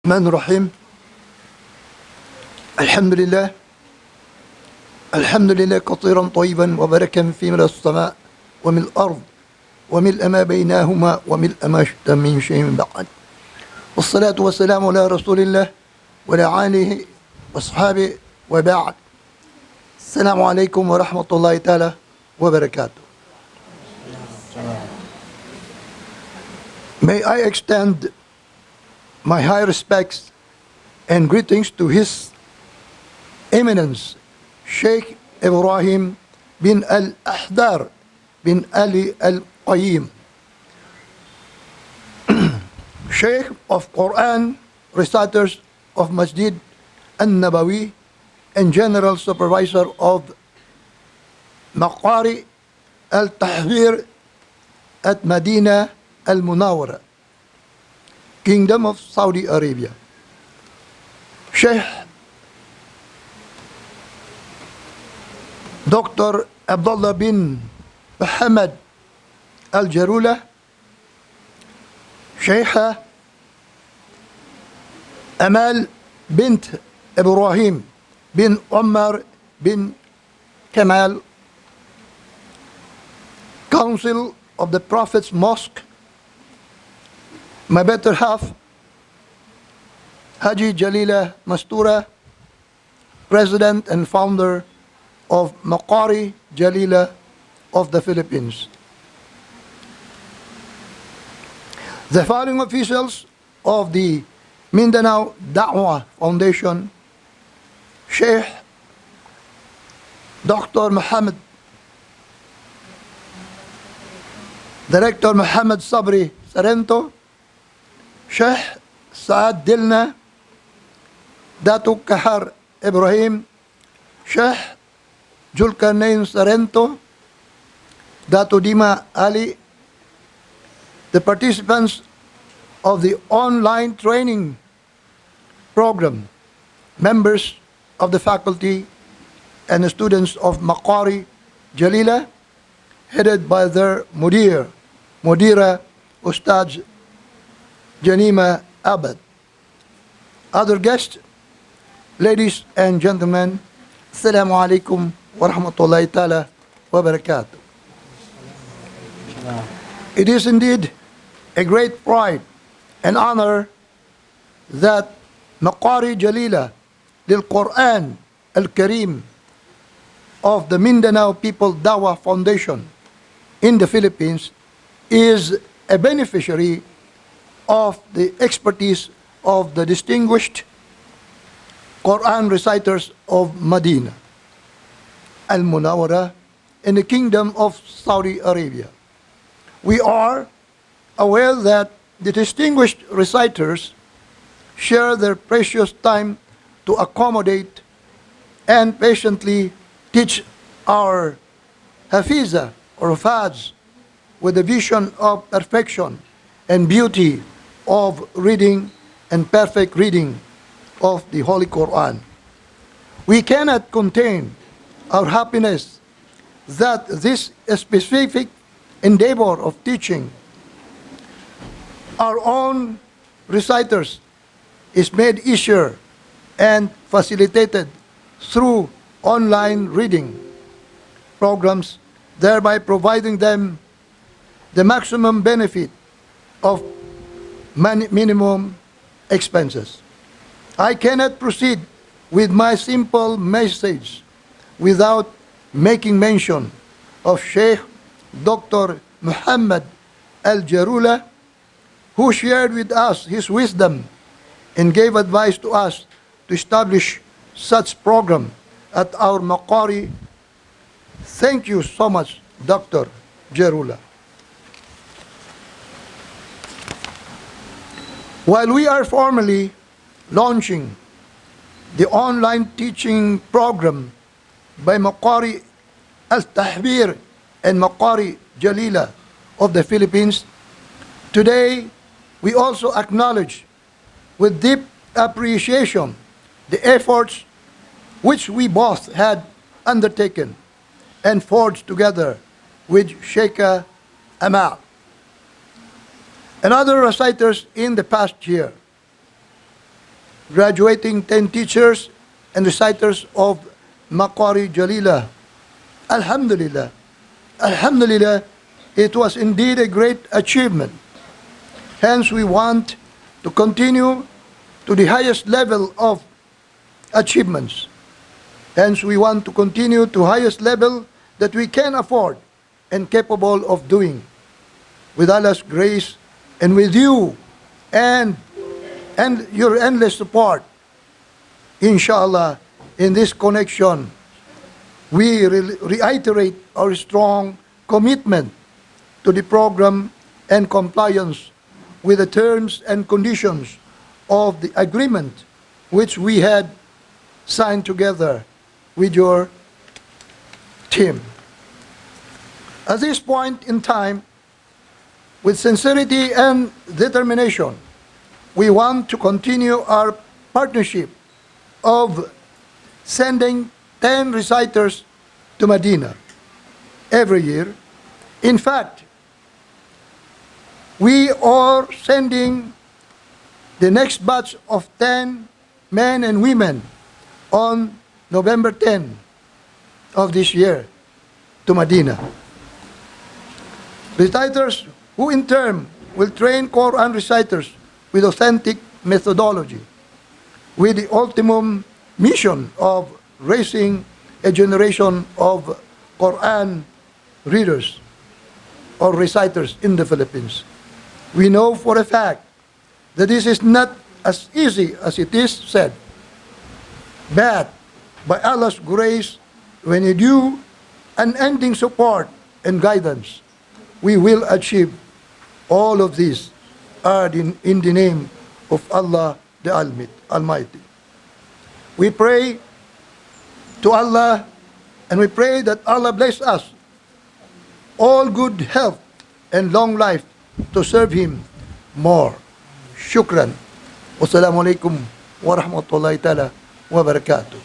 الرحمن الرحيم. الحمد لله كثيرا طيبا وباركا في ملء السماء وملء الأرض وملء ما بينهما وملء ما شئت من شيء بعد، والصلاة والسلام على رسول الله وعلى آله وأصحابه وبعد. السلام عليكم ورحمة الله تعالى وبركاته. May I extend my high respects and greetings to His Eminence Sheikh Ibrahim bin Al-Ahdar bin Ali Al-Qayyim, Sheikh of Qur'an reciters of Masjid An-Nabawi and General Supervisor of MAQAARI AL-TAHHSER at MADINA AL-MUNAWARA, Kingdom of Saudi Arabia. Sheikh Dr. Abdullah bin Muhammad Al-Jarula, Sheikha Amal bint Ibrahim bin Umar bin Kamal, Council of the Prophet's Mosque, my better half, Haji JALEELAH MASTURA, President and founder of MAQAARI JALEELAH of the Philippines. The following officials of the MINDANAO DAWAH Foundation: Sheikh Dr. Muhammad, Director Muhammad Sabri Sarento, Sheikh Saad Dilna, Datuk Kahar Ibrahim, Sheikh Julkarnain Sarento, Datu Dima Ali, the participants of the online training program, members of the faculty and the students of MAQAARI JALEELAH, headed by their Mudira Ustad Janima Abad. Other guests, ladies and gentlemen, Assalamu alaikum wa rahmatullahi ta'ala wa barakatuh. It is indeed a great pride and honor that MAQAARI JALEELAH lil Qur'an Al-KAREEM of the Mindanao People Dawah Foundation in the Philippines is a beneficiary of the expertise of the distinguished Qur'an reciters of Madina, Al-MUNAWARA, in the Kingdom of Saudi Arabia. We are aware that the distinguished reciters share their precious time to accommodate and patiently teach our Hafiza or Hafads with the vision of perfection and beauty of reading and perfect reading of the Holy Qur'an. We cannot contain our happiness that this specific endeavor of teaching our own reciters is made easier and facilitated through online reading programs, thereby providing them the maximum benefit of minimum expenses. I cannot proceed with my simple message without making mention of Sheikh Dr. Muhammad Al-Jarula, who shared with us his wisdom and gave advice to us to establish such program at our MAQAARI. Thank you so much, Dr. Jarula. While we are formally launching the online teaching program by MAQAARI Al-TAHHSER and MAQAARI JALEELAH of the Philippines, today we also acknowledge with deep appreciation the efforts which we both had undertaken and forged together with Sheikha Amal and other reciters in the past year. graduating 10 teachers and reciters of MAQAARI JALEELAH. Alhamdulillah. Alhamdulillah, it was indeed a great achievement. Hence, we want to continue to the highest level of achievements. Hence, we want to continue to highest level that we can afford and capable of doing. With Allah's grace and with you and your endless support, inshallah, in this connection, we reiterate our strong commitment to the program and compliance with the terms and conditions of the agreement which we had signed together with your team. At this point in time, with sincerity and determination, we want to continue our partnership of sending 10 reciters to Medina every year. In fact, we are sending the next batch of 10 men and women on November 10 of this year to Medina. Reciters who in turn will train Qur'an reciters with authentic methodology, with the ultimate mission of raising a generation of Qur'an readers or reciters in the Philippines. We know for a fact that this is not as easy as it is said, but by Allah's grace, when you do unending support and guidance, we will achieve all of these are in the name of Allah the Almighty. We pray to Allah and we pray that Allah bless us all good health and long life to serve Him more. Shukran. Wassalamu alaikum wa rahmatullahi ta'ala wa barakatuh.